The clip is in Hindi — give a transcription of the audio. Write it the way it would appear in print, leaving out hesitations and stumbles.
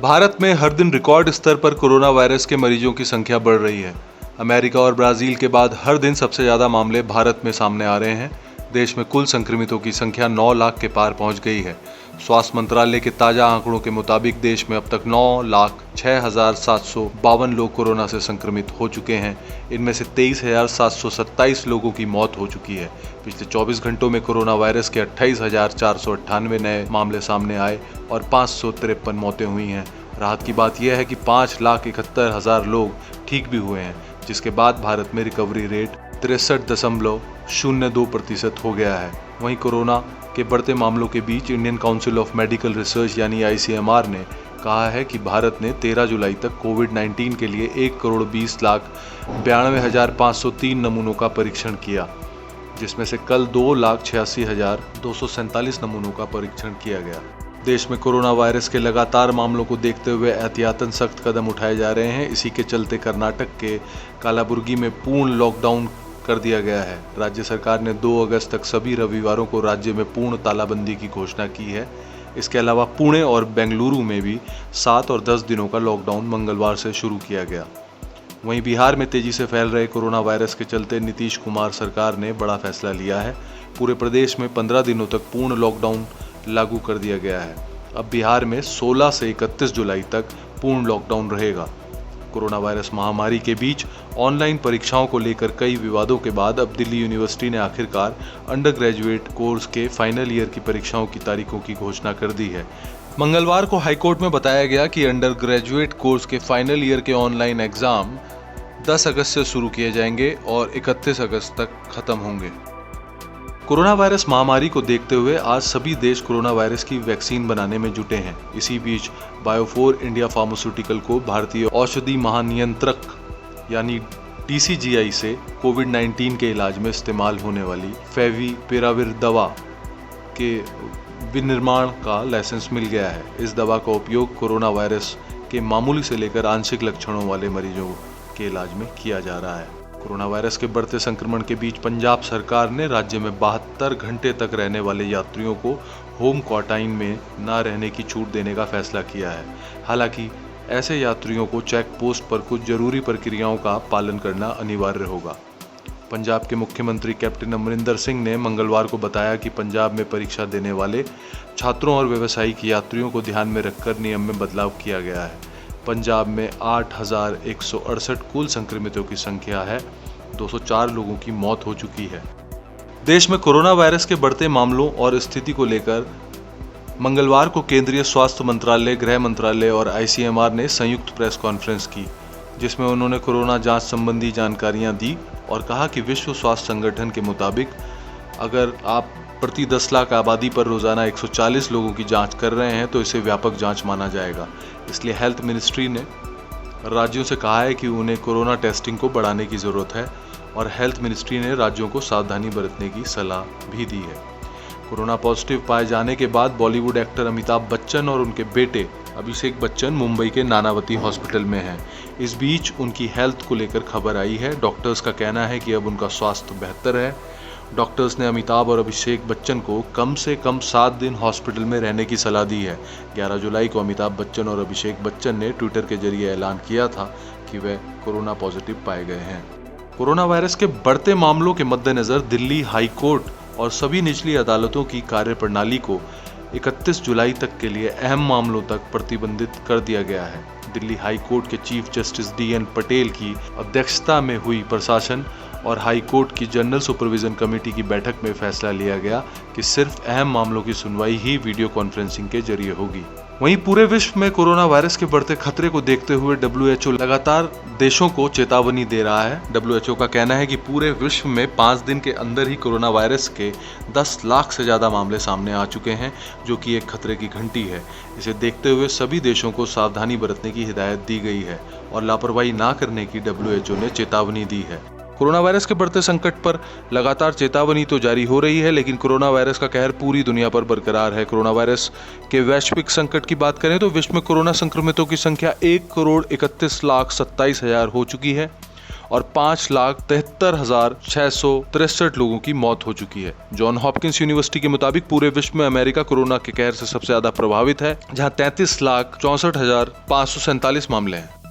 भारत में हर दिन रिकॉर्ड स्तर पर कोरोना वायरस के मरीजों की संख्या बढ़ रही है। अमेरिका और ब्राजील के बाद हर दिन सबसे ज्यादा मामले भारत में सामने आ रहे हैं। देश में कुल संक्रमितों की संख्या 9 लाख के पार पहुंच गई है। स्वास्थ्य मंत्रालय के ताजा आंकड़ों के मुताबिक देश में अब तक 9,06,752 लोग कोरोना से संक्रमित हो चुके हैं। इनमें से 23,727 लोगों की मौत हो चुकी है। पिछले 24 घंटों में कोरोना वायरस के 28,498 नए मामले सामने आए और 553 मौतें हुई हैं। राहत की बात यह है कि 5,71,000 लोग ठीक भी हुए हैं, जिसके बाद भारत में रिकवरी रेट 63.02% हो गया है। वहीं कोरोना के बढ़ते मामलों के बीच Indian council of medical research यानी ICMR ने कहा है कि भारत ने 13 जुलाई तक कोविड-19 के लिए 1,20,92,503 नमूनों का परीक्षण किया, जिसमें से कल 2,86,247 नमूनों का परीक्षण किया गया। देश में कोरोना वायरस के लगातार मामलों को देखते हुए एहतियातन सख्त कदम उठाए जा रहे हैं। इसी के चलते कर्नाटक के कालाबुर्गी में पूर्ण लॉकडाउन कर दिया गया है। राज्य सरकार ने 2 अगस्त तक सभी रविवारों को राज्य में पूर्ण तालाबंदी की घोषणा की है। इसके अलावा पुणे और बेंगलुरु में भी 7 और 10 दिनों का लॉकडाउन मंगलवार से शुरू किया गया। वहीं बिहार में तेजी से फैल रहे कोरोना वायरस के चलते नीतीश कुमार सरकार ने बड़ा फैसला लिया है। पूरे प्रदेश में 15 दिनों तक पूर्ण लॉकडाउन लागू कर दिया गया है। अब बिहार में 16 से 31 जुलाई तक पूर्ण लॉकडाउन रहेगा। कोरोना वायरस महामारी के बीच ऑनलाइन परीक्षाओं को लेकर कई विवादों के बाद अब दिल्ली यूनिवर्सिटी ने आखिरकार अंडर ग्रेजुएट कोर्स के फाइनल ईयर की परीक्षाओं की तारीखों की घोषणा कर दी है। मंगलवार को हाईकोर्ट में बताया गया कि अंडर ग्रेजुएट कोर्स के फाइनल ईयर के ऑनलाइन एग्जाम 10 अगस्त से शुरू किए जाएंगे और 31 अगस्त तक खत्म होंगे। कोरोना वायरस महामारी को देखते हुए आज सभी देश कोरोना वायरस की वैक्सीन बनाने में जुटे हैं। इसी बीच बायोफोर इंडिया फार्मास्यूटिकल को भारतीय औषधि महानियंत्रक यानी DCGI से कोविड-19 के इलाज में इस्तेमाल होने वाली फेविपिराविर दवा के विनिर्माण का लाइसेंस मिल गया है। इस दवा का उपयोग कोरोना वायरस के मामूली से लेकर आंशिक लक्षणों वाले मरीजों के इलाज में किया जा रहा है। कोरोना वायरस के बढ़ते संक्रमण के बीच पंजाब सरकार ने राज्य में 72 घंटे तक रहने वाले यात्रियों को होम क्वारंटाइन में न रहने की छूट देने का फैसला किया है। हालांकि ऐसे यात्रियों को चेक पोस्ट पर कुछ जरूरी प्रक्रियाओं का पालन करना अनिवार्य होगा। पंजाब के मुख्यमंत्री कैप्टन अमरिंदर सिंह ने मंगलवार को बताया कि पंजाब में परीक्षा देने वाले छात्रों और व्यावसायिक यात्रियों को ध्यान में रखकर नियम में बदलाव किया गया है। पंजाब में 8,168 कुल संक्रमितों की संख्या है। 204 लोगों की मौत हो चुकी है। देश में कोरोना वायरस के बढ़ते मामलों और स्थिति को लेकर मंगलवार को केंद्रीय स्वास्थ्य मंत्रालय, गृह मंत्रालय और ICMR ने संयुक्त प्रेस कॉन्फ्रेंस की, जिसमें उन्होंने कोरोना जांच संबंधी जानकारियां दी और कहा कि विश्व स्वास्थ्य संगठन के मुताबिक अगर आप प्रति 10 लाख आबादी पर रोजाना 140 लोगों की जांच कर रहे हैं तो इसे व्यापक जांच माना जाएगा। इसलिए हेल्थ मिनिस्ट्री ने राज्यों से कहा है कि उन्हें कोरोना टेस्टिंग को बढ़ाने की जरूरत है और हेल्थ मिनिस्ट्री ने राज्यों को सावधानी बरतने की सलाह भी दी है। कोरोना पॉजिटिव पाए जाने के बाद बॉलीवुड एक्टर अमिताभ बच्चन और उनके बेटे अभिषेक बच्चन मुंबई के नानावती हॉस्पिटल में हैं। इस बीच उनकी हेल्थ को लेकर खबर आई है। डॉक्टर्स का कहना है कि अब उनका स्वास्थ्य बेहतर है। डॉक्टर्स ने अमिताभ और अभिषेक बच्चन को कम से कम 7 दिन हॉस्पिटल में रहने की सलाह दी है। 11 जुलाई को अमिताभ बच्चन और अभिषेक बच्चन ने ट्विटर के जरिए ऐलान किया था कि वे कोरोना पॉजिटिव पाए गए हैं। कोरोना वायरस के बढ़ते मामलों के मद्देनजर दिल्ली हाई कोर्ट और सभी निचली अदालतों की कार्यप्रणाली को 31 जुलाई तक के लिए अहम मामलों तक प्रतिबंधित कर दिया गया है। दिल्ली हाई कोर्ट के चीफ जस्टिस DN पटेल की अध्यक्षता में हुई प्रशासन और हाई कोर्ट की जनरल सुपरविजन कमेटी की बैठक में फैसला लिया गया कि सिर्फ अहम मामलों की सुनवाई ही वीडियो कॉन्फ्रेंसिंग के जरिए होगी। वहीं पूरे विश्व में कोरोना वायरस के बढ़ते खतरे को देखते हुए WHO लगातार देशों को चेतावनी दे रहा है। WHO का कहना है कि पूरे विश्व में 5 दिन के अंदर ही कोरोना वायरस के 10 लाख से ज्यादा मामले सामने आ चुके हैं, जो कि एक खतरे की घंटी है। इसे देखते हुए सभी देशों को सावधानी बरतने की हिदायत दी गई है और लापरवाही ना करने की WHO ने चेतावनी दी है। कोरोना वायरस के बढ़ते संकट पर लगातार चेतावनी तो जारी हो रही है, लेकिन कोरोना वायरस का कहर पूरी दुनिया पर बरकरार है। कोरोना वायरस के वैश्विक संकट की बात करें तो विश्व में कोरोना संक्रमितों की संख्या 1,31,27,000 हो चुकी है और 5,73,663 लोगों की मौत हो चुकी है। जॉन हॉपकिंस यूनिवर्सिटी के मुताबिक पूरे विश्व में अमेरिका कोरोना के कहर से सबसे ज्यादा प्रभावित है, जहां 33,64,547 मामले हैं।